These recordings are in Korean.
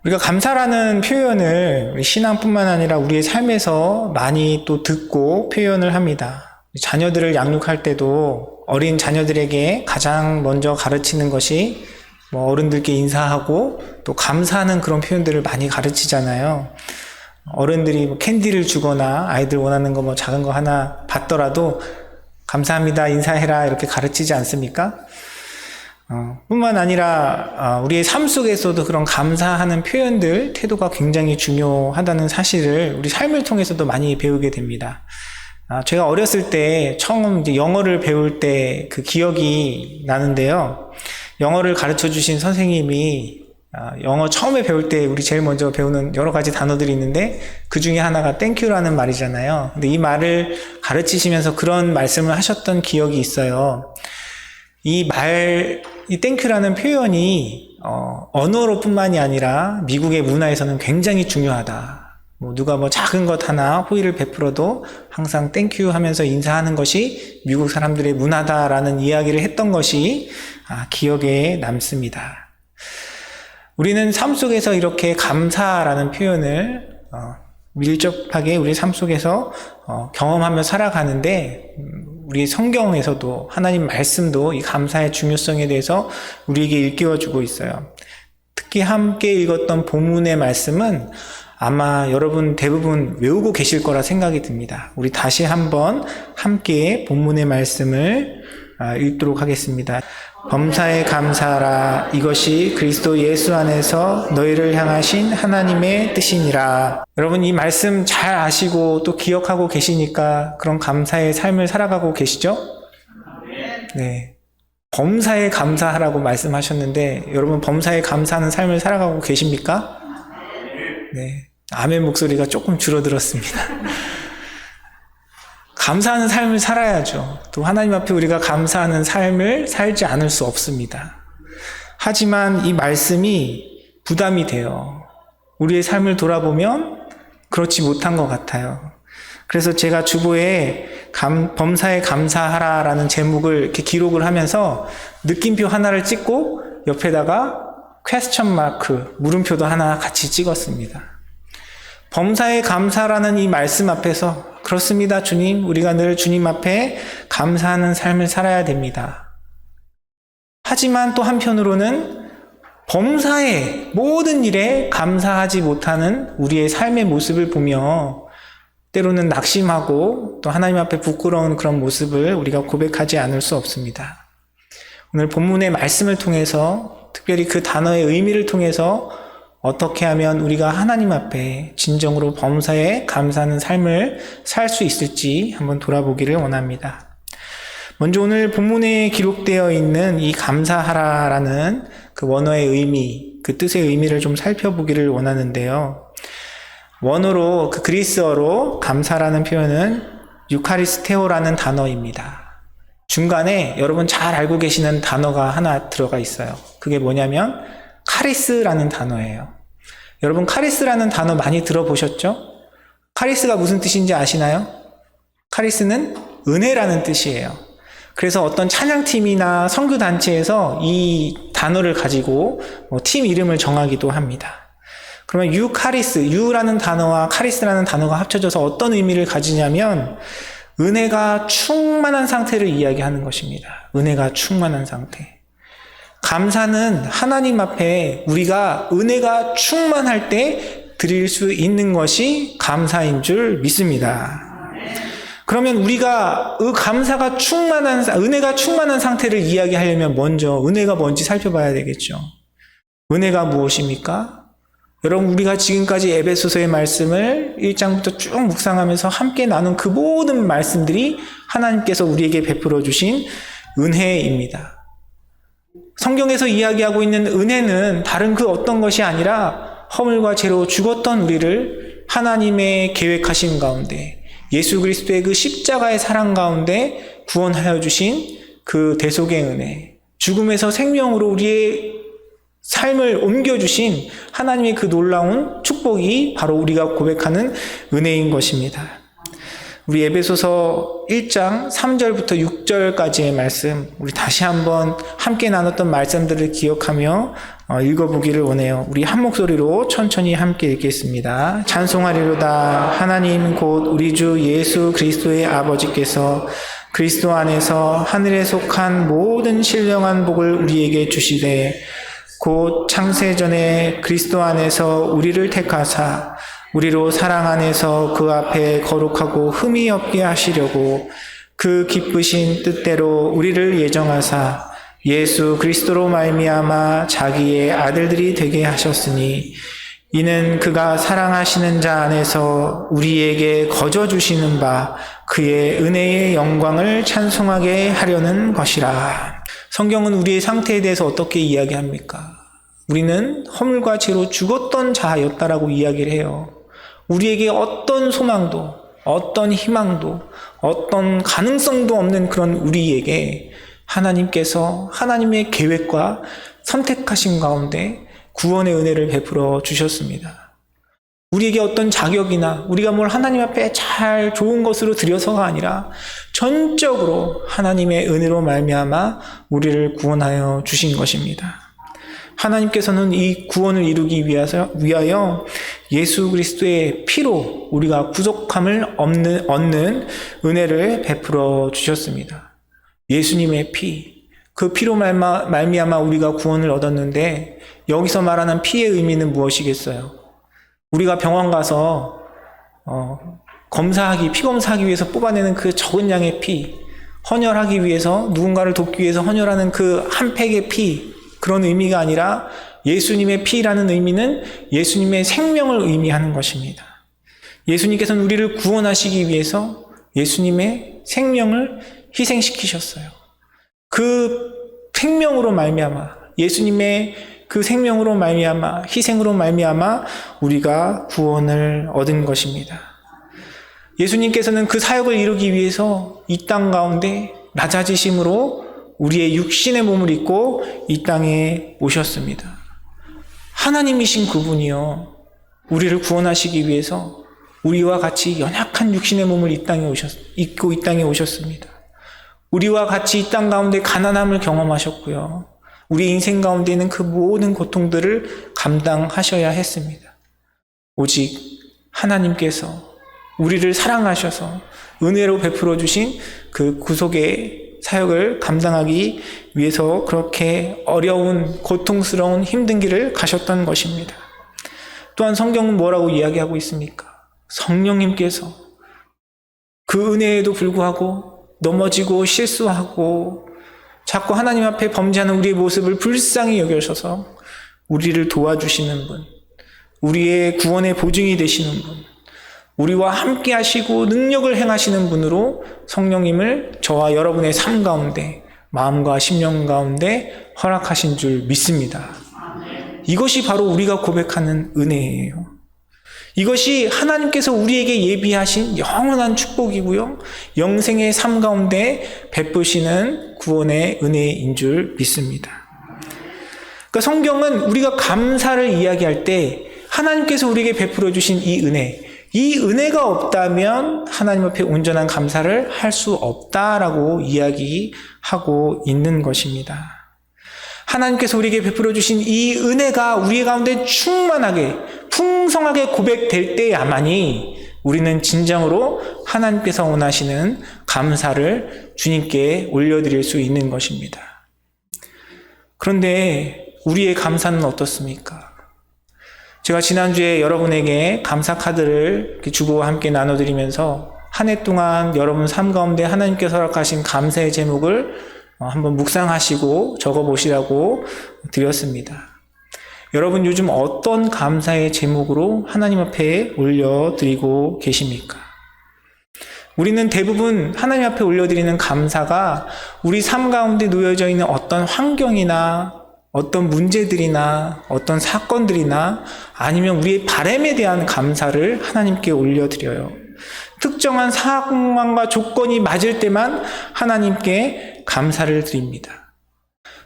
우리가 감사라는 표현을 우리 신앙뿐만 아니라 우리의 삶에서 많이 또 듣고 표현을 합니다. 자녀들을 양육할 때도 어린 자녀들에게 가장 먼저 가르치는 것이 어른들께 인사하고 또 감사하는 그런 표현들을 많이 가르치잖아요. 어른들이 캔디를 주거나 아이들 원하는 거 작은 거 하나 받더라도 감사합니다, 인사해라 이렇게 가르치지 않습니까? 뿐만 아니라 우리의 삶 속에서도 그런 감사하는 표현들, 태도가 굉장히 중요하다는 사실을 우리 삶을 통해서도 많이 배우게 됩니다. 제가 어렸을 때 처음 이제 영어를 배울 때 그 기억이 나는데요. 영어를 가르쳐 주신 선생님이 영어 처음에 배울 때 우리 제일 먼저 배우는 여러 가지 단어들이 있는데 그 중에 하나가 땡큐라는 말이잖아요. 근데 이 말을 가르치시면서 그런 말씀을 하셨던 기억이 있어요. 이 땡큐라는 표현이 언어로 뿐만이 아니라 미국의 문화에서는 굉장히 중요하다. 누가 작은 것 하나 호의를 베풀어도 항상 땡큐 하면서 인사하는 것이 미국 사람들의 문화다라는 이야기를 했던 것이 기억에 남습니다. 우리는 삶 속에서 이렇게 감사라는 표현을 밀접하게 우리 삶 속에서 경험하며 살아가는데 우리 성경에서도 하나님 말씀도 이 감사의 중요성에 대해서 우리에게 일깨워주고 있어요. 특히 함께 읽었던 본문의 말씀은 아마 여러분 대부분 외우고 계실 거라 생각이 듭니다. 우리 다시 한번 함께 본문의 말씀을 읽도록 하겠습니다. 범사에 감사하라. 이것이 그리스도 예수 안에서 너희를 향하신 하나님의 뜻이니라. 여러분 이 말씀 잘 아시고 또 기억하고 계시니까 그런 감사의 삶을 살아가고 계시죠? 네. 범사에 감사하라고 말씀하셨는데 여러분 범사에 감사하는 삶을 살아가고 계십니까? 네. 아멘 목소리가 조금 줄어들었습니다. 감사하는 삶을 살아야죠. 또 하나님 앞에 우리가 감사하는 삶을 살지 않을 수 없습니다. 하지만 이 말씀이 부담이 돼요. 우리의 삶을 돌아보면 그렇지 못한 것 같아요. 그래서 제가 주보에 범사에 감사하라라는 제목을 이렇게 기록을 하면서 느낌표 하나를 찍고 옆에다가 퀘스천 마크, 물음표도 하나 같이 찍었습니다. 범사에 감사라는 이 말씀 앞에서 그렇습니다, 주님. 우리가 늘 주님 앞에 감사하는 삶을 살아야 됩니다. 하지만 또 한편으로는 범사에 모든 일에 감사하지 못하는 우리의 삶의 모습을 보며 때로는 낙심하고 또 하나님 앞에 부끄러운 그런 모습을 우리가 고백하지 않을 수 없습니다. 오늘 본문의 말씀을 통해서 특별히 그 단어의 의미를 통해서 어떻게 하면 우리가 하나님 앞에 진정으로 범사에 감사하는 삶을 살 수 있을지 한번 돌아보기를 원합니다. 먼저 오늘 본문에 기록되어 있는 이 감사하라라는 그 원어의 의미, 그 뜻의 의미를 좀 살펴보기를 원하는데요. 원어로, 그 그리스어로 감사라는 표현은 유카리스테오라는 단어입니다. 중간에 여러분 잘 알고 계시는 단어가 하나 들어가 있어요. 그게 뭐냐면 카리스라는 단어예요. 여러분 카리스라는 단어 많이 들어보셨죠? 카리스가 무슨 뜻인지 아시나요? 카리스는 은혜라는 뜻이에요. 그래서 어떤 찬양팀이나 선교단체에서 이 단어를 가지고 팀 이름을 정하기도 합니다. 그러면 유라는 단어와 카리스라는 단어가 합쳐져서 어떤 의미를 가지냐면 은혜가 충만한 상태를 이야기하는 것입니다. 은혜가 충만한 상태. 감사는 하나님 앞에 우리가 은혜가 충만할 때 드릴 수 있는 것이 감사인 줄 믿습니다. 그러면 우리가 감사가 은혜가 충만한 상태를 이야기하려면 먼저 은혜가 뭔지 살펴봐야 되겠죠. 은혜가 무엇입니까? 여러분 우리가 지금까지 에베소서의 말씀을 1장부터 쭉 묵상하면서 함께 나눈 그 모든 말씀들이 하나님께서 우리에게 베풀어 주신 은혜입니다. 성경에서 이야기하고 있는 은혜는 다른 그 어떤 것이 아니라 허물과 죄로 죽었던 우리를 하나님의 계획하신 가운데 예수 그리스도의 그 십자가의 사랑 가운데 구원하여 주신 그 대속의 은혜, 죽음에서 생명으로 우리의 삶을 옮겨주신 하나님의 그 놀라운 축복이 바로 우리가 고백하는 은혜인 것입니다. 우리 에베소서 1장 3절부터 6절까지의 말씀, 우리 다시 한번 함께 나눴던 말씀들을 기억하며 읽어보기를 원해요. 우리 한 목소리로 천천히 함께 읽겠습니다. 찬송하리로다. 하나님 곧 우리 주 예수 그리스도의 아버지께서 그리스도 안에서 하늘에 속한 모든 신령한 복을 우리에게 주시되 곧 창세전에 그리스도 안에서 우리를 택하사 우리로 사랑 안에서 그 앞에 거룩하고 흠이 없게 하시려고 그 기쁘신 뜻대로 우리를 예정하사 예수 그리스도로 말미암아 자기의 아들들이 되게 하셨으니 이는 그가 사랑하시는 자 안에서 우리에게 거저 주시는 바 그의 은혜의 영광을 찬송하게 하려는 것이라. 성경은 우리의 상태에 대해서 어떻게 이야기합니까? 우리는 허물과 죄로 죽었던 자였다라고 이야기를 해요. 우리에게 어떤 소망도, 어떤 희망도, 어떤 가능성도 없는 그런 우리에게 하나님께서 하나님의 계획과 선택하신 가운데 구원의 은혜를 베풀어 주셨습니다. 우리에게 어떤 자격이나 우리가 뭘 하나님 앞에 잘 좋은 것으로 드려서가 아니라 전적으로 하나님의 은혜로 말미암아 우리를 구원하여 주신 것입니다. 하나님께서는 이 구원을 이루기 위하여 예수 그리스도의 피로 우리가 구속함을 얻는 은혜를 베풀어 주셨습니다. 예수님의 피, 그 피로 말미암아 우리가 구원을 얻었는데 여기서 말하는 피의 의미는 무엇이겠어요? 우리가 병원 가서 피 검사하기 위해서 뽑아내는 그 적은 양의 피, 헌혈하기 위해서 누군가를 돕기 위해서 헌혈하는 그 한 팩의 피, 그런 의미가 아니라 예수님의 피라는 의미는 예수님의 생명을 의미하는 것입니다. 예수님께서는 우리를 구원하시기 위해서 예수님의 생명을 희생시키셨어요. 그 생명으로 말미암아, 예수님의 그 생명으로 말미암아, 희생으로 말미암아 우리가 구원을 얻은 것입니다. 예수님께서는 그 사역을 이루기 위해서 이 땅 가운데 낮아지심으로 우리의 육신의 몸을 입고 이 땅에 오셨습니다. 하나님이신 그분이요, 우리를 구원하시기 위해서 우리와 같이 연약한 육신의 몸을 입고 이 땅에 오셨습니다. 우리와 같이 이 땅 가운데 가난함을 경험하셨고요. 우리 인생 가운데는 그 모든 고통들을 감당하셔야 했습니다. 오직 하나님께서 우리를 사랑하셔서 은혜로 베풀어 주신 그 구속의 사역을 감당하기 위해서 그렇게 어려운 고통스러운 힘든 길을 가셨던 것입니다. 또한 성경은 뭐라고 이야기하고 있습니까? 성령님께서 그 은혜에도 불구하고 넘어지고 실수하고 자꾸 하나님 앞에 범죄하는 우리의 모습을 불쌍히 여겨셔서 우리를 도와주시는 분, 우리의 구원의 보증이 되시는 분, 우리와 함께 하시고 능력을 행하시는 분으로 성령님을 저와 여러분의 삶 가운데, 마음과 심령 가운데 허락하신 줄 믿습니다. 이것이 바로 우리가 고백하는 은혜예요. 이것이 하나님께서 우리에게 예비하신 영원한 축복이고요, 영생의 삶 가운데 베푸시는 구원의 은혜인 줄 믿습니다. 그러니까 성경은 우리가 감사를 이야기할 때 하나님께서 우리에게 베풀어 주신 이 은혜가 없다면 하나님 앞에 온전한 감사를 할 수 없다라고 이야기하고 있는 것입니다. 하나님께서 우리에게 베풀어 주신 이 은혜가 우리 가운데 충만하게 풍성하게 고백될 때야만이 우리는 진정으로 하나님께서 원하시는 감사를 주님께 올려드릴 수 있는 것입니다. 그런데 우리의 감사는 어떻습니까? 제가 지난주에 여러분에게 감사 카드를 주고 함께 나눠드리면서 한 해 동안 여러분 삶 가운데 하나님께서 허락하신 감사의 제목을 한번 묵상하시고 적어보시라고 드렸습니다. 여러분 요즘 어떤 감사의 제목으로 하나님 앞에 올려드리고 계십니까? 우리는 대부분 하나님 앞에 올려드리는 감사가 우리 삶 가운데 놓여져 있는 어떤 환경이나 어떤 문제들이나 어떤 사건들이나 아니면 우리의 바람에 대한 감사를 하나님께 올려드려요. 특정한 상황과 조건이 맞을 때만 하나님께 감사를 드립니다.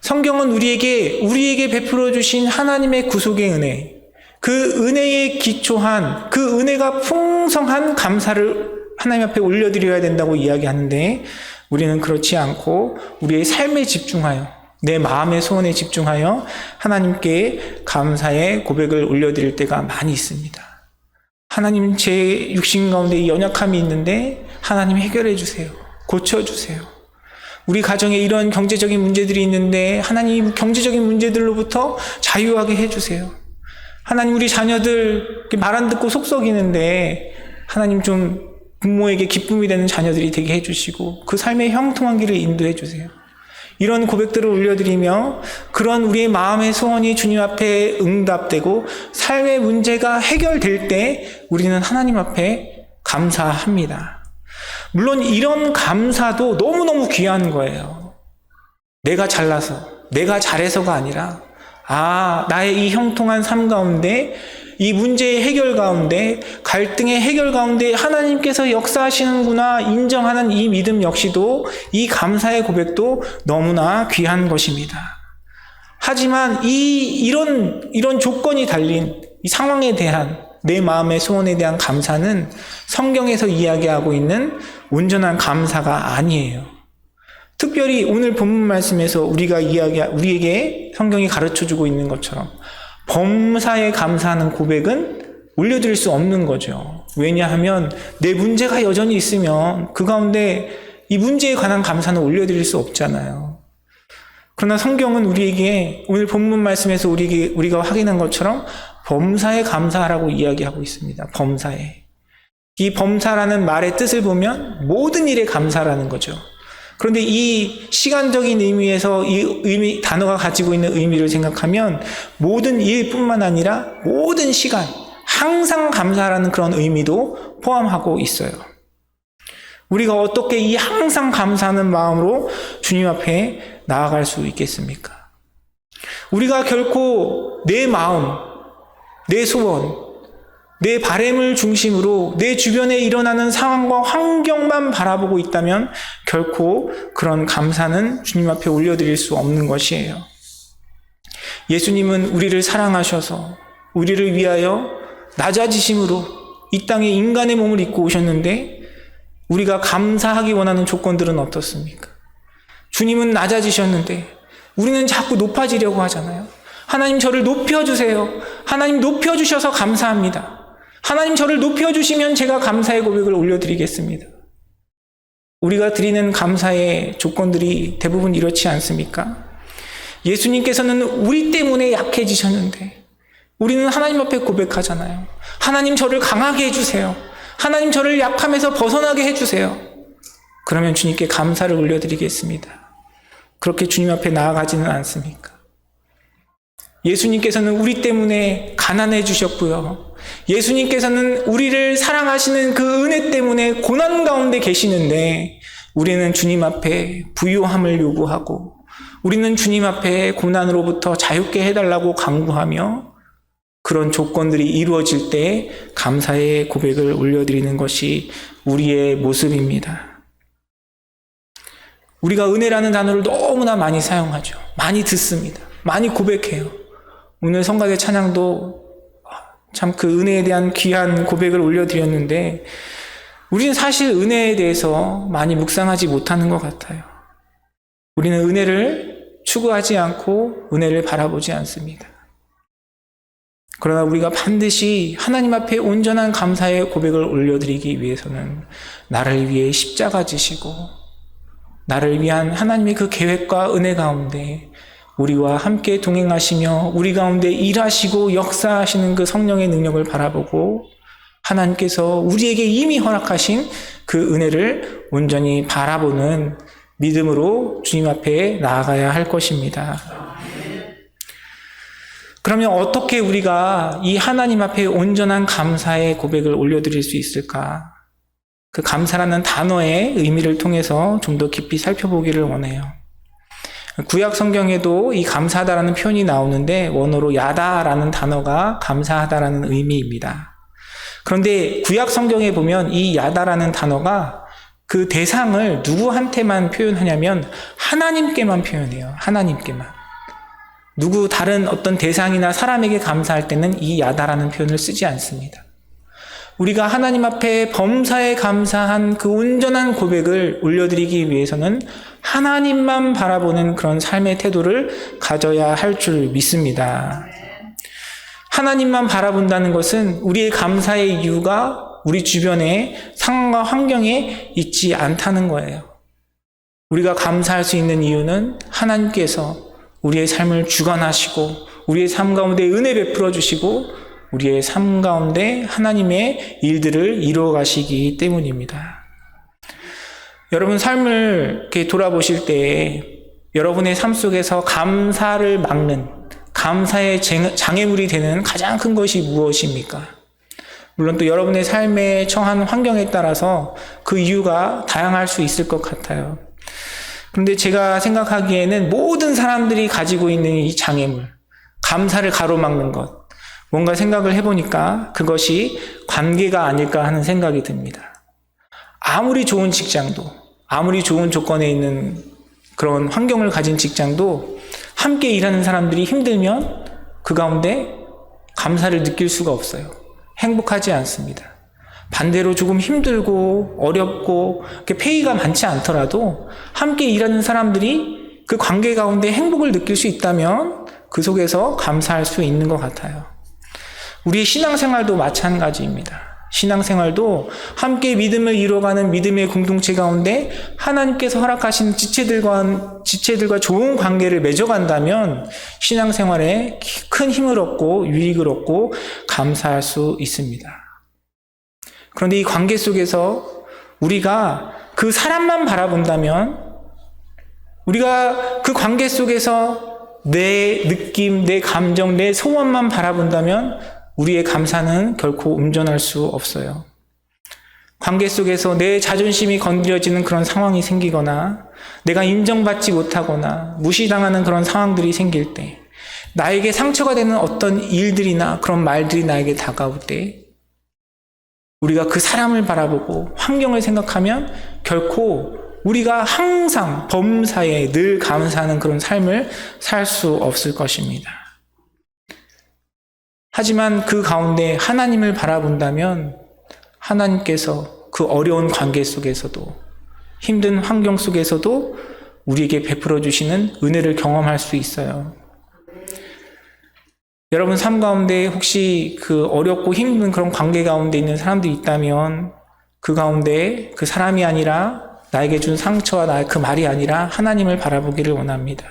성경은 우리에게 베풀어 주신 하나님의 구속의 은혜, 그 은혜에 기초한 그 은혜가 풍성한 감사를 하나님 앞에 올려드려야 된다고 이야기하는데 우리는 그렇지 않고 우리의 삶에 집중하여 내 마음의 소원에 집중하여 하나님께 감사의 고백을 올려드릴 때가 많이 있습니다. 하나님, 제 육신 가운데 연약함이 있는데 하나님 해결해 주세요. 고쳐주세요. 우리 가정에 이런 경제적인 문제들이 있는데 하나님 경제적인 문제들로부터 자유하게 해주세요. 하나님, 우리 자녀들 말 안 듣고 속 썩이는데 하나님 좀 부모에게 기쁨이 되는 자녀들이 되게 해주시고 그 삶의 형통한 길을 인도해 주세요. 이런 고백들을 올려드리며 그런 우리의 마음의 소원이 주님 앞에 응답되고 삶의 문제가 해결될 때 우리는 하나님 앞에 감사합니다. 물론 이런 감사도 너무너무 귀한 거예요. 내가 잘나서, 내가 잘해서가 아니라 나의 이 형통한 삶 가운데, 이 문제의 해결 가운데, 갈등의 해결 가운데 하나님께서 역사하시는구나 인정하는 이 믿음 역시도, 이 감사의 고백도 너무나 귀한 것입니다. 하지만 이런 조건이 달린 이 상황에 대한 내 마음의 소원에 대한 감사는 성경에서 이야기하고 있는 온전한 감사가 아니에요. 특별히 오늘 본문 말씀에서 우리에게 성경이 가르쳐주고 있는 것처럼 범사에 감사하는 고백은 올려드릴 수 없는 거죠. 왜냐하면 내 문제가 여전히 있으면 그 가운데 이 문제에 관한 감사는 올려드릴 수 없잖아요. 그러나 성경은 우리에게 오늘 본문 말씀에서 우리가 확인한 것처럼 범사에 감사하라고 이야기하고 있습니다. 범사에. 이 범사라는 말의 뜻을 보면 모든 일에 감사라는 거죠. 그런데 이 시간적인 의미에서 이 단어가 가지고 있는 의미를 생각하면 모든 일뿐만 아니라 모든 시간, 항상 감사라는 그런 의미도 포함하고 있어요. 우리가 어떻게 이 항상 감사하는 마음으로 주님 앞에 나아갈 수 있겠습니까? 우리가 결코 내 마음, 내 소원, 내 바램을 중심으로 내 주변에 일어나는 상황과 환경만 바라보고 있다면 결코 그런 감사는 주님 앞에 올려드릴 수 없는 것이에요. 예수님은 우리를 사랑하셔서 우리를 위하여 낮아지심으로 이 땅에 인간의 몸을 입고 오셨는데 우리가 감사하기 원하는 조건들은 어떻습니까? 주님은 낮아지셨는데 우리는 자꾸 높아지려고 하잖아요. 하나님, 저를 높여주세요. 하나님, 높여주셔서 감사합니다. 하나님, 저를 높여주시면 제가 감사의 고백을 올려드리겠습니다. 우리가 드리는 감사의 조건들이 대부분 이렇지 않습니까? 예수님께서는 우리 때문에 약해지셨는데 우리는 하나님 앞에 고백하잖아요. 하나님, 저를 강하게 해주세요. 하나님, 저를 약함에서 벗어나게 해주세요. 그러면 주님께 감사를 올려드리겠습니다. 그렇게 주님 앞에 나아가지는 않습니까? 예수님께서는 우리 때문에 가난해 주셨고요. 예수님께서는 우리를 사랑하시는 그 은혜 때문에 고난 가운데 계시는데 우리는 주님 앞에 부요함을 요구하고 우리는 주님 앞에 고난으로부터 자유케 해달라고 간구하며 그런 조건들이 이루어질 때 감사의 고백을 올려드리는 것이 우리의 모습입니다. 우리가 은혜라는 단어를 너무나 많이 사용하죠. 많이 듣습니다. 많이 고백해요. 오늘 성가대 찬양도 참 그 은혜에 대한 귀한 고백을 올려드렸는데 우리는 사실 은혜에 대해서 많이 묵상하지 못하는 것 같아요. 우리는 은혜를 추구하지 않고 은혜를 바라보지 않습니다. 그러나 우리가 반드시 하나님 앞에 온전한 감사의 고백을 올려드리기 위해서는 나를 위해 십자가 지시고 나를 위한 하나님의 그 계획과 은혜 가운데 우리와 함께 동행하시며 우리 가운데 일하시고 역사하시는 그 성령의 능력을 바라보고 하나님께서 우리에게 이미 허락하신 그 은혜를 온전히 바라보는 믿음으로 주님 앞에 나아가야 할 것입니다. 그러면 어떻게 우리가 이 하나님 앞에 온전한 감사의 고백을 올려드릴 수 있을까? 그 감사라는 단어의 의미를 통해서 좀 더 깊이 살펴보기를 원해요. 구약 성경에도 이 감사하다라는 표현이 나오는데 원어로 야다라는 단어가 감사하다라는 의미입니다. 그런데 구약 성경에 보면 이 야다라는 단어가 그 대상을 누구한테만 표현하냐면 하나님께만 표현해요. 하나님께만. 누구 다른 어떤 대상이나 사람에게 감사할 때는 이 야다라는 표현을 쓰지 않습니다. 우리가 하나님 앞에 범사에 감사한 그 온전한 고백을 올려드리기 위해서는 하나님만 바라보는 그런 삶의 태도를 가져야 할 줄 믿습니다. 하나님만 바라본다는 것은 우리의 감사의 이유가 우리 주변의 상황과 환경에 있지 않다는 거예요. 우리가 감사할 수 있는 이유는 하나님께서 우리의 삶을 주관하시고 우리의 삶 가운데 은혜 베풀어 주시고 우리의 삶 가운데 하나님의 일들을 이루어 가시기 때문입니다. 여러분 삶을 이렇게 돌아보실 때 여러분의 삶 속에서 감사를 막는, 감사의 장애물이 되는 가장 큰 것이 무엇입니까? 물론 또 여러분의 삶에 처한 환경에 따라서 그 이유가 다양할 수 있을 것 같아요. 그런데 제가 생각하기에는 모든 사람들이 가지고 있는 이 장애물, 감사를 가로막는 것, 뭔가 생각을 해보니까 그것이 관계가 아닐까 하는 생각이 듭니다. 아무리 좋은 직장도, 아무리 좋은 조건에 있는 그런 환경을 가진 직장도 함께 일하는 사람들이 힘들면 그 가운데 감사를 느낄 수가 없어요. 행복하지 않습니다. 반대로 조금 힘들고 어렵고 페이가 많지 않더라도 함께 일하는 사람들이 그 관계 가운데 행복을 느낄 수 있다면 그 속에서 감사할 수 있는 것 같아요. 우리의 신앙생활도 마찬가지입니다. 신앙생활도 함께 믿음을 이루어가는 믿음의 공동체 가운데 하나님께서 허락하신 지체들과 좋은 관계를 맺어간다면 신앙생활에 큰 힘을 얻고 유익을 얻고 감사할 수 있습니다. 그런데 이 관계 속에서 우리가 그 사람만 바라본다면, 우리가 그 관계 속에서 내 느낌, 내 감정, 내 소원만 바라본다면 우리의 감사는 결코 온전할 수 없어요. 관계 속에서 내 자존심이 건드려지는 그런 상황이 생기거나 내가 인정받지 못하거나 무시당하는 그런 상황들이 생길 때, 나에게 상처가 되는 어떤 일들이나 그런 말들이 나에게 다가올 때 우리가 그 사람을 바라보고 환경을 생각하면 결코 우리가 항상 범사에 늘 감사하는 그런 삶을 살 수 없을 것입니다. 하지만 그 가운데 하나님을 바라본다면 하나님께서 그 어려운 관계 속에서도, 힘든 환경 속에서도 우리에게 베풀어 주시는 은혜를 경험할 수 있어요. 여러분 삶 가운데 혹시 그 어렵고 힘든 그런 관계 가운데 있는 사람들이 있다면 그 가운데 그 사람이 아니라 나에게 준 상처와 나의 그 말이 아니라 하나님을 바라보기를 원합니다.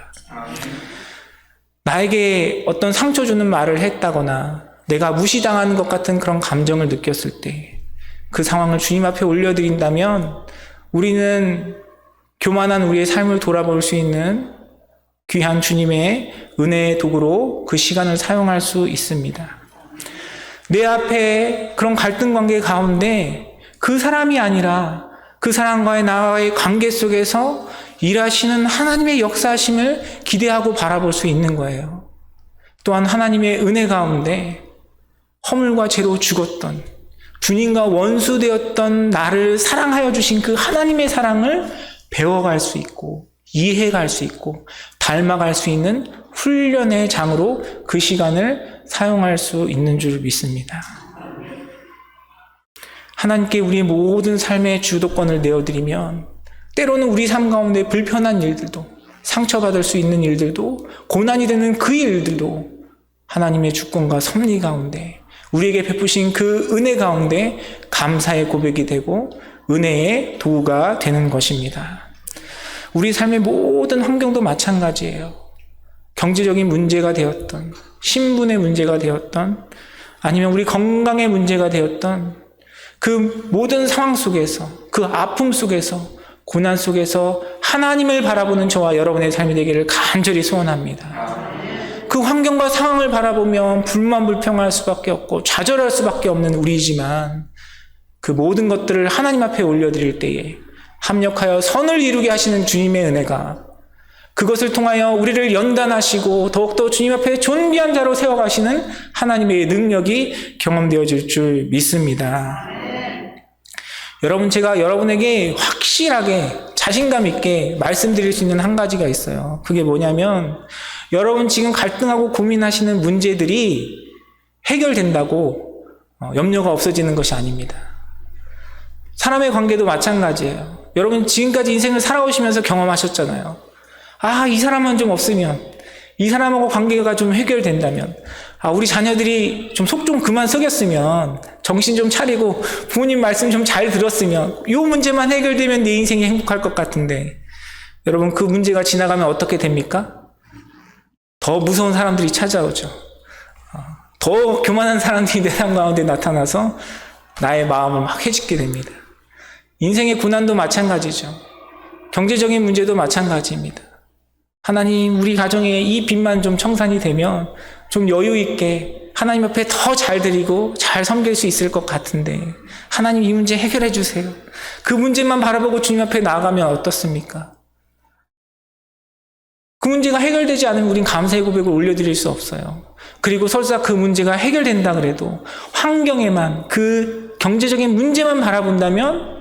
나에게 어떤 상처 주는 말을 했다거나 내가 무시당하는 것 같은 그런 감정을 느꼈을 때 그 상황을 주님 앞에 올려드린다면 우리는 교만한 우리의 삶을 돌아볼 수 있는 귀한 주님의 은혜의 도구로 그 시간을 사용할 수 있습니다. 내 앞에 그런 갈등 관계 가운데 그 사람이 아니라 그 사람과의 나와의 관계 속에서 일하시는 하나님의 역사하심을 기대하고 바라볼 수 있는 거예요. 또한 하나님의 은혜 가운데 허물과 죄로 죽었던, 주님과 원수되었던 나를 사랑하여 주신 그 하나님의 사랑을 배워갈 수 있고 이해갈 수 있고 닮아갈 수 있는 훈련의 장으로 그 시간을 사용할 수 있는 줄 믿습니다. 하나님께 우리의 모든 삶의 주도권을 내어드리면 때로는 우리 삶 가운데 불편한 일들도, 상처받을 수 있는 일들도, 고난이 되는 그 일들도 하나님의 주권과 섭리 가운데 우리에게 베푸신 그 은혜 가운데 감사의 고백이 되고 은혜의 도구가 되는 것입니다. 우리 삶의 모든 환경도 마찬가지예요. 경제적인 문제가 되었던, 신분의 문제가 되었던, 아니면 우리 건강의 문제가 되었던 그 모든 상황 속에서, 그 아픔 속에서, 고난 속에서 하나님을 바라보는 저와 여러분의 삶이 되기를 간절히 소원합니다. 그 환경과 상황을 바라보면 불만불평할 수밖에 없고 좌절할 수밖에 없는 우리지만 그 모든 것들을 하나님 앞에 올려드릴 때에 합력하여 선을 이루게 하시는 주님의 은혜가, 그것을 통하여 우리를 연단하시고 더욱더 주님 앞에 존귀한 자로 세워가시는 하나님의 능력이 경험되어질 줄 믿습니다. 여러분, 제가 여러분에게 확실하게 자신감 있게 말씀드릴 수 있는 한 가지가 있어요. 그게 뭐냐면 여러분 지금 갈등하고 고민하시는 문제들이 해결된다고 염려가 없어지는 것이 아닙니다. 사람의 관계도 마찬가지예요. 여러분 지금까지 인생을 살아오시면서 경험하셨잖아요. 이 사람은 좀 없으면, 이 사람하고 관계가 좀 해결된다면, 우리 자녀들이 좀 속 좀 그만 썩였으면, 정신 좀 차리고 부모님 말씀 좀 잘 들었으면, 이 문제만 해결되면 내 인생이 행복할 것 같은데, 여러분 그 문제가 지나가면 어떻게 됩니까? 더 무서운 사람들이 찾아오죠. 더 교만한 사람들이 내 삶 가운데 나타나서 나의 마음을 막 해집게 됩니다. 인생의 고난도 마찬가지죠. 경제적인 문제도 마찬가지입니다. 하나님, 우리 가정에 이 빚만 좀 청산이 되면 좀 여유 있게 하나님 앞에 더 잘 드리고 잘 섬길 수 있을 것 같은데, 하나님 이 문제 해결해 주세요. 그 문제만 바라보고 주님 앞에 나아가면 어떻습니까? 그 문제가 해결되지 않으면 우린 감사의 고백을 올려드릴 수 없어요. 그리고 설사 그 문제가 해결된다 그래도 환경에만, 그 경제적인 문제만 바라본다면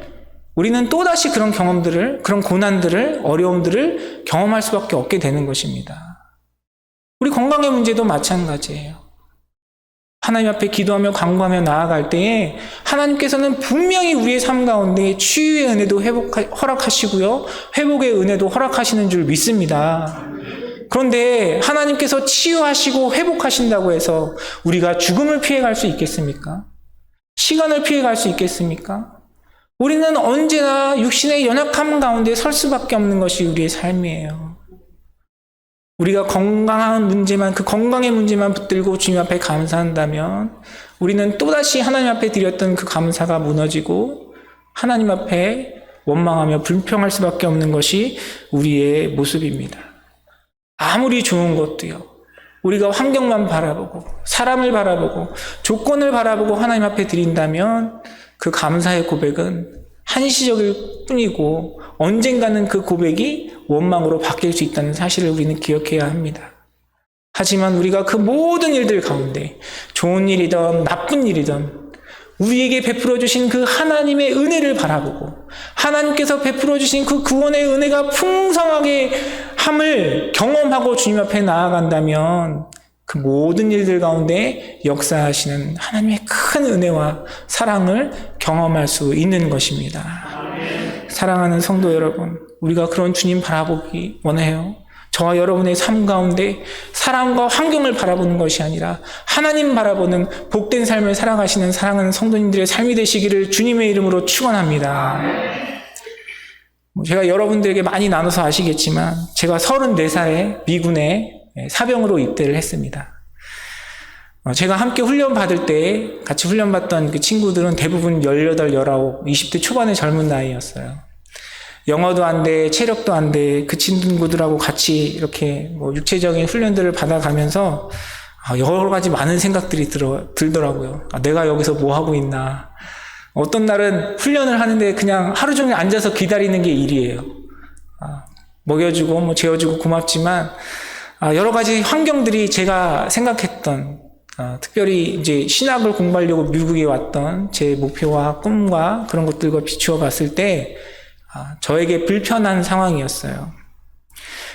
우리는 또다시 그런 경험들을, 그런 고난들을, 어려움들을 경험할 수밖에 없게 되는 것입니다. 우리 건강의 문제도 마찬가지예요. 하나님 앞에 기도하며 간구하며 나아갈 때에 하나님께서는 분명히 우리의 삶 가운데 치유의 은혜도 허락하시고요, 회복의 은혜도 허락하시는 줄 믿습니다. 그런데 하나님께서 치유하시고 회복하신다고 해서 우리가 죽음을 피해갈 수 있겠습니까? 시간을 피해갈 수 있겠습니까? 우리는 언제나 육신의 연약함 가운데 설 수밖에 없는 것이 우리의 삶이에요. 우리가 건강한 문제만, 그 건강의 문제만 붙들고 주님 앞에 감사한다면 우리는 또다시 하나님 앞에 드렸던 그 감사가 무너지고 하나님 앞에 원망하며 불평할 수밖에 없는 것이 우리의 모습입니다. 아무리 좋은 것도요, 우리가 환경만 바라보고 사람을 바라보고 조건을 바라보고 하나님 앞에 드린다면 그 감사의 고백은 한시적일 뿐이고 언젠가는 그 고백이 원망으로 바뀔 수 있다는 사실을 우리는 기억해야 합니다. 하지만 우리가 그 모든 일들 가운데 좋은 일이든 나쁜 일이든 우리에게 베풀어 주신 그 하나님의 은혜를 바라보고 하나님께서 베풀어 주신 그 구원의 은혜가 풍성하게 함을 경험하고 주님 앞에 나아간다면 그 모든 일들 가운데 역사하시는 하나님의 큰 은혜와 사랑을 경험할 수 있는 것입니다. 사랑하는 성도 여러분, 우리가 그런 주님 바라보기 원해요. 저와 여러분의 삶 가운데 사람과 환경을 바라보는 것이 아니라 하나님 바라보는 복된 삶을 살아가시는 사랑하는 성도님들의 삶이 되시기를 주님의 이름으로 축원합니다. 제가 여러분들에게 많이 나눠서 아시겠지만 제가 34살에 미군에 사병으로 입대를 했습니다. 제가 함께 훈련 받을 때 같이 훈련 받던 그 친구들은 대부분 18, 19, 20대 초반의 젊은 나이였어요. 영어도 안 돼, 체력도 안 돼, 그 친구들하고 같이 이렇게 육체적인 훈련들을 받아가면서 여러 가지 많은 생각들이 들더라고요. 내가 여기서 뭐 하고 있나. 어떤 날은 훈련을 하는데 그냥 하루 종일 앉아서 기다리는 게 일이에요. 먹여주고 재워주고 고맙지만 여러 가지 환경들이 제가 생각했던, 특별히 이제 신학을 공부하려고 미국에 왔던 제 목표와 꿈과 그런 것들과 비추어 봤을 때 저에게 불편한 상황이었어요.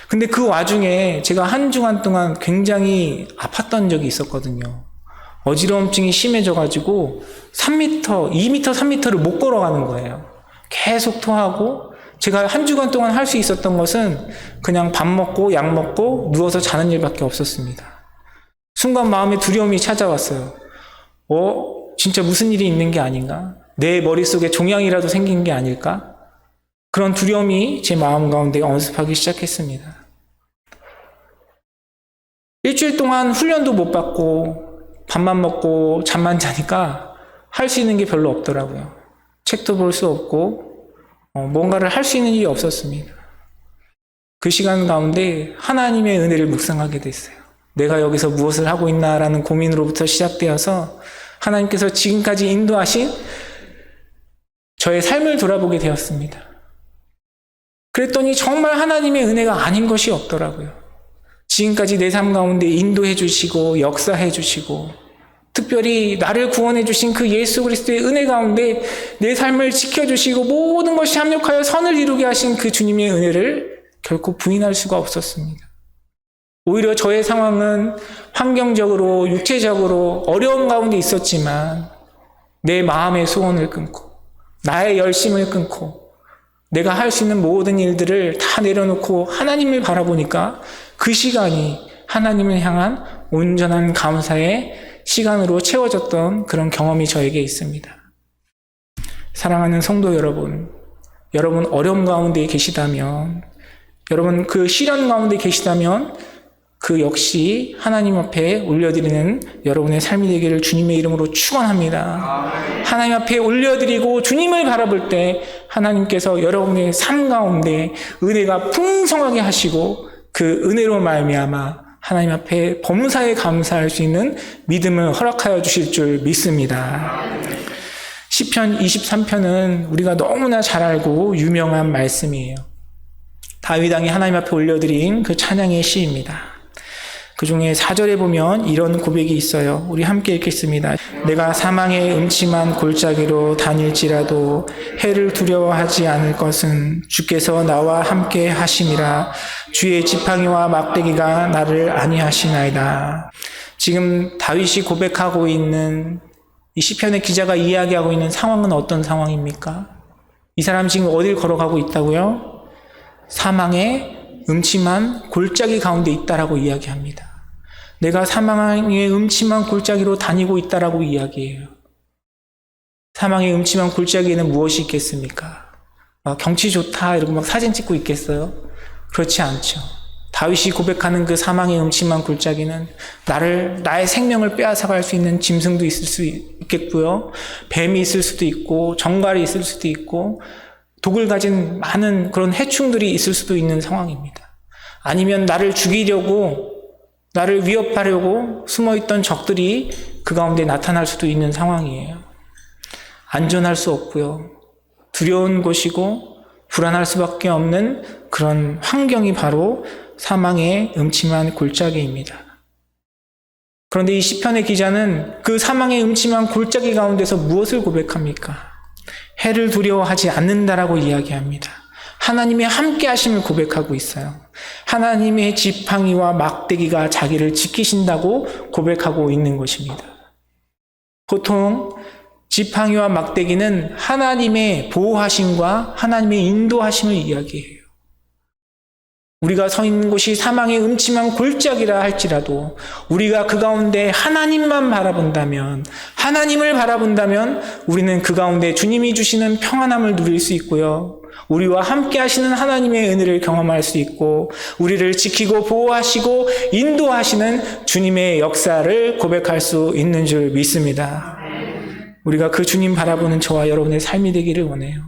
근데 그 와중에 제가 한 주간 동안 굉장히 아팠던 적이 있었거든요. 어지러움증이 심해져가지고 3m, 2m, 3m를 못 걸어가는 거예요. 계속 토하고 제가 한 주간 동안 할 수 있었던 것은 그냥 밥 먹고 약 먹고 누워서 자는 일밖에 없었습니다. 순간 마음에 두려움이 찾아왔어요. 진짜 무슨 일이 있는 게 아닌가? 내 머릿속에 종양이라도 생긴 게 아닐까? 그런 두려움이 제 마음 가운데 엄습하기 시작했습니다. 일주일 동안 훈련도 못 받고 밥만 먹고 잠만 자니까 할 수 있는 게 별로 없더라고요. 책도 볼 수 없고 뭔가를 할 수 있는 일이 없었습니다. 그 시간 가운데 하나님의 은혜를 묵상하게 됐어요. 내가 여기서 무엇을 하고 있나라는 고민으로부터 시작되어서 하나님께서 지금까지 인도하신 저의 삶을 돌아보게 되었습니다. 그랬더니 정말 하나님의 은혜가 아닌 것이 없더라고요. 지금까지 내 삶 가운데 인도해 주시고 역사해 주시고 특별히 나를 구원해 주신 그 예수 그리스도의 은혜 가운데 내 삶을 지켜주시고 모든 것이 합력하여 선을 이루게 하신 그 주님의 은혜를 결코 부인할 수가 없었습니다. 오히려 저의 상황은 환경적으로 육체적으로 어려운 가운데 있었지만 내 마음의 소원을 끊고 나의 열심을 끊고 내가 할 수 있는 모든 일들을 다 내려놓고 하나님을 바라보니까 그 시간이 하나님을 향한 온전한 감사의 시간으로 채워졌던 그런 경험이 저에게 있습니다. 사랑하는 성도 여러분, 여러분 어려움 가운데 계시다면, 여러분 그 시련 가운데 계시다면 그 역시 하나님 앞에 올려드리는 여러분의 삶이 되기를 주님의 이름으로 축원합니다. 하나님 앞에 올려드리고 주님을 바라볼 때 하나님께서 여러분의 삶 가운데 은혜가 풍성하게 하시고 그 은혜로 말미암아 하나님 앞에 범사에 감사할 수 있는 믿음을 허락하여 주실 줄 믿습니다. 시편 23편은 우리가 너무나 잘 알고 유명한 말씀이에요. 다윗 왕이 하나님 앞에 올려드린 그 찬양의 시입니다. 그 중에 4절에 보면 이런 고백이 있어요. 우리 함께 읽겠습니다. 내가 사망의 음침한 골짜기로 다닐지라도 해를 두려워하지 않을 것은 주께서 나와 함께 하심이라. 주의 지팡이와 막대기가 나를 안위하시나이다. 지금 다윗이 고백하고 있는 이 시편의 기자가 이야기하고 있는 상황은 어떤 상황입니까? 이 사람 지금 어딜 걸어가고 있다고요? 사망의 음침한 골짜기 가운데 있다라고 이야기합니다. 내가 사망의 음침한 골짜기로 다니고 있다라고 이야기해요. 사망의 음침한 골짜기에는 무엇이 있겠습니까? 경치 좋다 이러고 막 사진 찍고 있겠어요? 그렇지 않죠. 다윗이 고백하는 그 사망의 음침한 골짜기는 나의 생명을 빼앗아갈 수 있는 짐승도 있을 수 있겠고요. 뱀이 있을 수도 있고 정갈이 있을 수도 있고 독을 가진 많은 그런 해충들이 있을 수도 있는 상황입니다. 아니면 나를 죽이려고 나를 위협하려고 숨어있던 적들이 그 가운데 나타날 수도 있는 상황이에요. 안전할 수 없고요. 두려운 곳이고 불안할 수밖에 없는 그런 환경이 바로 사망의 음침한 골짜기입니다. 그런데 이 시편의 기자는 그 사망의 음침한 골짜기 가운데서 무엇을 고백합니까? 해를 두려워하지 않는다라고 이야기합니다. 하나님의 함께 하심을 고백하고 있어요. 하나님의 지팡이와 막대기가 자기를 지키신다고 고백하고 있는 것입니다. 보통 지팡이와 막대기는 하나님의 보호하심과 하나님의 인도하심을 이야기해요. 우리가 서 있는 곳이 사망의 음침한 골짜기라 할지라도 우리가 그 가운데 하나님만 바라본다면, 하나님을 바라본다면 우리는 그 가운데 주님이 주시는 평안함을 누릴 수 있고요. 우리와 함께 하시는 하나님의 은혜를 경험할 수 있고 우리를 지키고 보호하시고 인도하시는 주님의 역사를 고백할 수 있는 줄 믿습니다. 우리가 그 주님 바라보는 저와 여러분의 삶이 되기를 원해요.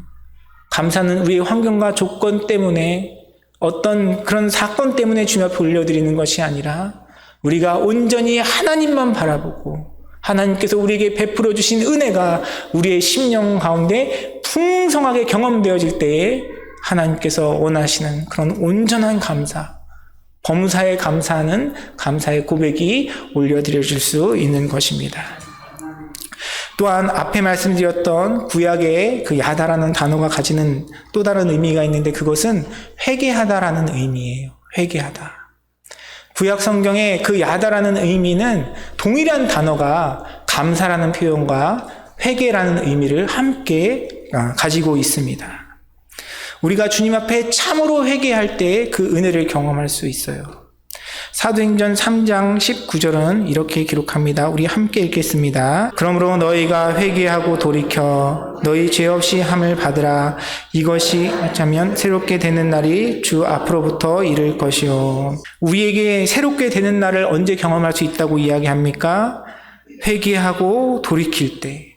감사는 우리의 환경과 조건 때문에 어떤 그런 사건 때문에 주님 앞에 올려드리는 것이 아니라 우리가 온전히 하나님만 바라보고 하나님께서 우리에게 베풀어 주신 은혜가 우리의 심령 가운데 풍성하게 경험되어질 때에 하나님께서 원하시는 그런 온전한 감사, 범사에 감사하는 감사의 고백이 올려드려질 수 있는 것입니다. 또한 앞에 말씀드렸던 구약의 그 야다라는 단어가 가지는 또 다른 의미가 있는데 그것은 회개하다라는 의미예요. 회개하다. 구약 성경의 그 야다라는 의미는 동일한 단어가 감사라는 표현과 회개라는 의미를 함께 가지고 있습니다. 우리가 주님 앞에 참으로 회개할 때 그 은혜를 경험할 수 있어요. 사도행전 3장 19절은 이렇게 기록합니다. 우리 함께 읽겠습니다. 그러므로 너희가 회개하고 돌이켜 너희 죄 없이 함을 받으라. 이것이 어쩌면 새롭게 되는 날이 주 앞으로부터 이를 것이요. 우리에게 새롭게 되는 날을 언제 경험할 수 있다고 이야기합니까? 회개하고 돌이킬 때.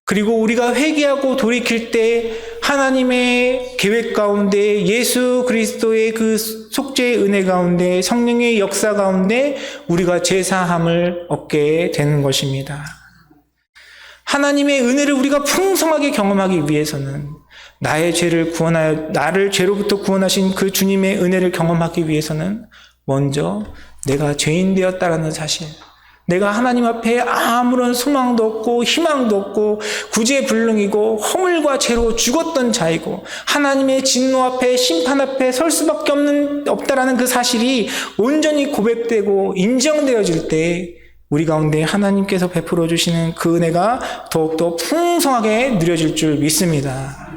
그리고 우리가 회개하고 돌이킬 때 하나님의 계획 가운데 예수 그리스도의 그 속죄의 은혜 가운데 성령의 역사 가운데 우리가 제사함을 얻게 되는 것입니다. 하나님의 은혜를 우리가 풍성하게 경험하기 위해서는 나의 죄를 구원하여 나를 죄로부터 구원하신 그 주님의 은혜를 경험하기 위해서는 먼저 내가 죄인 되었다라는 사실, 내가 하나님 앞에 아무런 소망도 없고 희망도 없고 구제불능이고 허물과 죄로 죽었던 자이고 하나님의 진노 앞에 심판 앞에 설 수밖에 없다라는 그 사실이 온전히 고백되고 인정되어질 때 우리 가운데 하나님께서 베풀어 주시는 그 은혜가 더욱더 풍성하게 누려질 줄 믿습니다.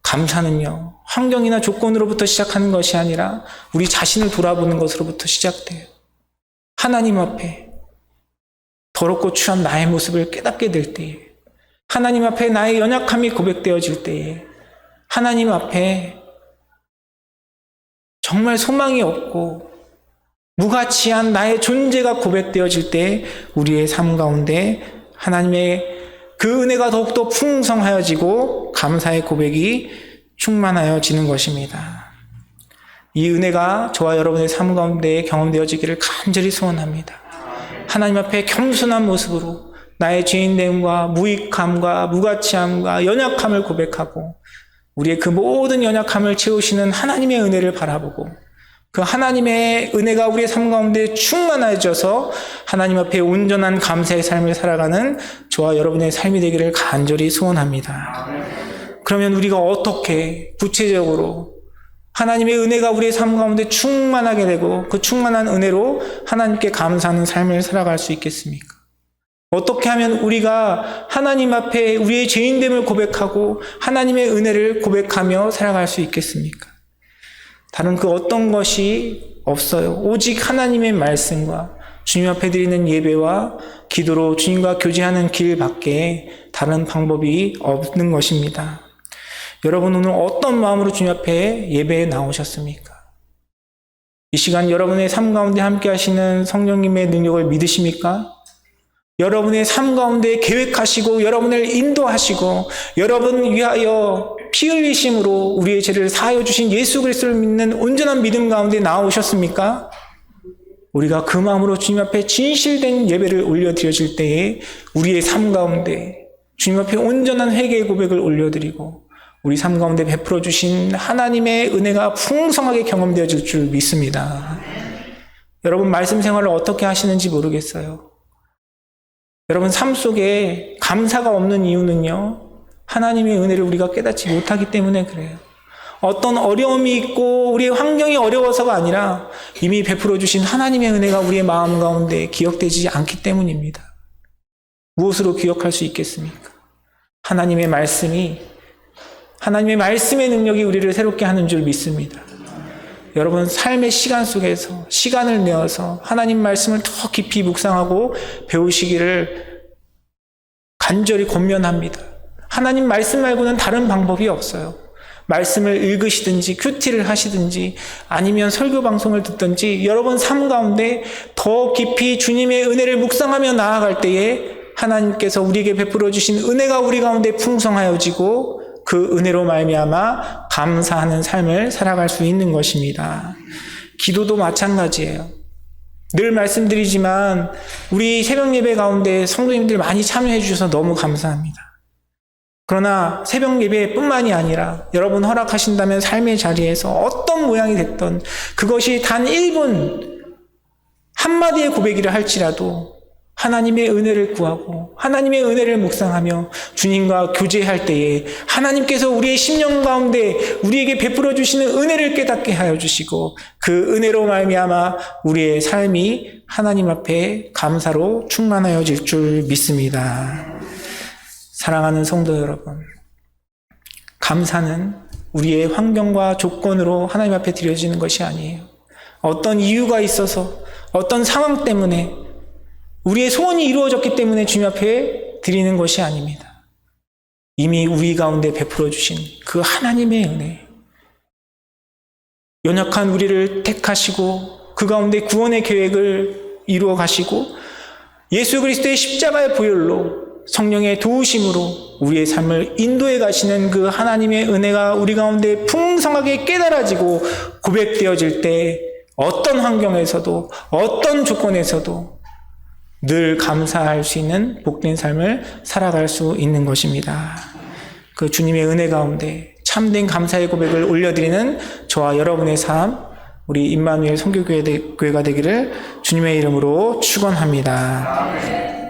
감사는요, 환경이나 조건으로부터 시작하는 것이 아니라 우리 자신을 돌아보는 것으로부터 시작돼요. 하나님 앞에 더럽고 추한 나의 모습을 깨닫게 될 때에, 하나님 앞에 나의 연약함이 고백되어질 때에, 하나님 앞에 정말 소망이 없고 무가치한 나의 존재가 고백되어질 때 우리의 삶 가운데 하나님의 그 은혜가 더욱더 풍성하여지고 감사의 고백이 충만하여지는 것입니다. 이 은혜가 저와 여러분의 삶 가운데 경험되어지기를 간절히 소원합니다. 하나님 앞에 겸손한 모습으로 나의 죄인됨과 무익함과 무가치함과 연약함을 고백하고 우리의 그 모든 연약함을 채우시는 하나님의 은혜를 바라보고 그 하나님의 은혜가 우리의 삶 가운데 충만해져서 하나님 앞에 온전한 감사의 삶을 살아가는 저와 여러분의 삶이 되기를 간절히 소원합니다. 그러면 우리가 어떻게 구체적으로 하나님의 은혜가 우리의 삶 가운데 충만하게 되고 그 충만한 은혜로 하나님께 감사하는 삶을 살아갈 수 있겠습니까? 어떻게 하면 우리가 하나님 앞에 우리의 죄인됨을 고백하고 하나님의 은혜를 고백하며 살아갈 수 있겠습니까? 다른 그 어떤 것이 없어요. 오직 하나님의 말씀과 주님 앞에 드리는 예배와 기도로 주님과 교제하는 길밖에 다른 방법이 없는 것입니다. 여러분 오늘 어떤 마음으로 주님 앞에 예배에 나오셨습니까? 이 시간 여러분의 삶 가운데 함께 하시는 성령님의 능력을 믿으십니까? 여러분의 삶 가운데 계획하시고 여러분을 인도하시고 여러분 위하여 피 흘리심으로 우리의 죄를 사하여 주신 예수 그리스도를 믿는 온전한 믿음 가운데 나오셨습니까? 우리가 그 마음으로 주님 앞에 진실된 예배를 올려드려질 때에 우리의 삶 가운데 주님 앞에 온전한 회개의 고백을 올려드리고 우리 삶 가운데 베풀어 주신 하나님의 은혜가 풍성하게 경험되어질 줄 믿습니다. 여러분 말씀 생활을 어떻게 하시는지 모르겠어요. 여러분 삶 속에 감사가 없는 이유는요, 하나님의 은혜를 우리가 깨닫지 못하기 때문에 그래요. 어떤 어려움이 있고 우리의 환경이 어려워서가 아니라 이미 베풀어 주신 하나님의 은혜가 우리의 마음 가운데 기억되지 않기 때문입니다. 무엇으로 기억할 수 있겠습니까? 하나님의 말씀의 능력이 우리를 새롭게 하는 줄 믿습니다. 여러분 삶의 시간 속에서 시간을 내어서 하나님 말씀을 더 깊이 묵상하고 배우시기를 간절히 권면합니다. 하나님 말씀 말고는 다른 방법이 없어요. 말씀을 읽으시든지 큐티를 하시든지 아니면 설교 방송을 듣든지 여러분 삶 가운데 더 깊이 주님의 은혜를 묵상하며 나아갈 때에 하나님께서 우리에게 베풀어 주신 은혜가 우리 가운데 풍성하여지고 그 은혜로 말미암아 감사하는 삶을 살아갈 수 있는 것입니다. 기도도 마찬가지예요. 늘 말씀드리지만 우리 새벽 예배 가운데 성도님들 많이 참여해 주셔서 너무 감사합니다. 그러나 새벽 예배뿐만이 아니라 여러분 허락하신다면 삶의 자리에서 어떤 모양이 됐던 그것이 단 1분 한마디의 고백이라 할지라도 하나님의 은혜를 구하고 하나님의 은혜를 묵상하며 주님과 교제할 때에 하나님께서 우리의 심령 가운데 우리에게 베풀어 주시는 은혜를 깨닫게 하여 주시고 그 은혜로 말미암아 우리의 삶이 하나님 앞에 감사로 충만하여질 줄 믿습니다. 사랑하는 성도 여러분, 감사는 우리의 환경과 조건으로 하나님 앞에 드려지는 것이 아니에요. 어떤 이유가 있어서 어떤 상황 때문에 우리의 소원이 이루어졌기 때문에 주님 앞에 드리는 것이 아닙니다. 이미 우리 가운데 베풀어 주신 그 하나님의 은혜, 연약한 우리를 택하시고 그 가운데 구원의 계획을 이루어 가시고 예수 그리스도의 십자가의 보혈로 성령의 도우심으로 우리의 삶을 인도해 가시는 그 하나님의 은혜가 우리 가운데 풍성하게 깨달아지고 고백되어질 때 어떤 환경에서도 어떤 조건에서도 늘 감사할 수 있는 복된 삶을 살아갈 수 있는 것입니다. 그 주님의 은혜 가운데 참된 감사의 고백을 올려드리는 저와 여러분의 삶, 우리 임마누엘 선교교회가 되기를 주님의 이름으로 축원합니다.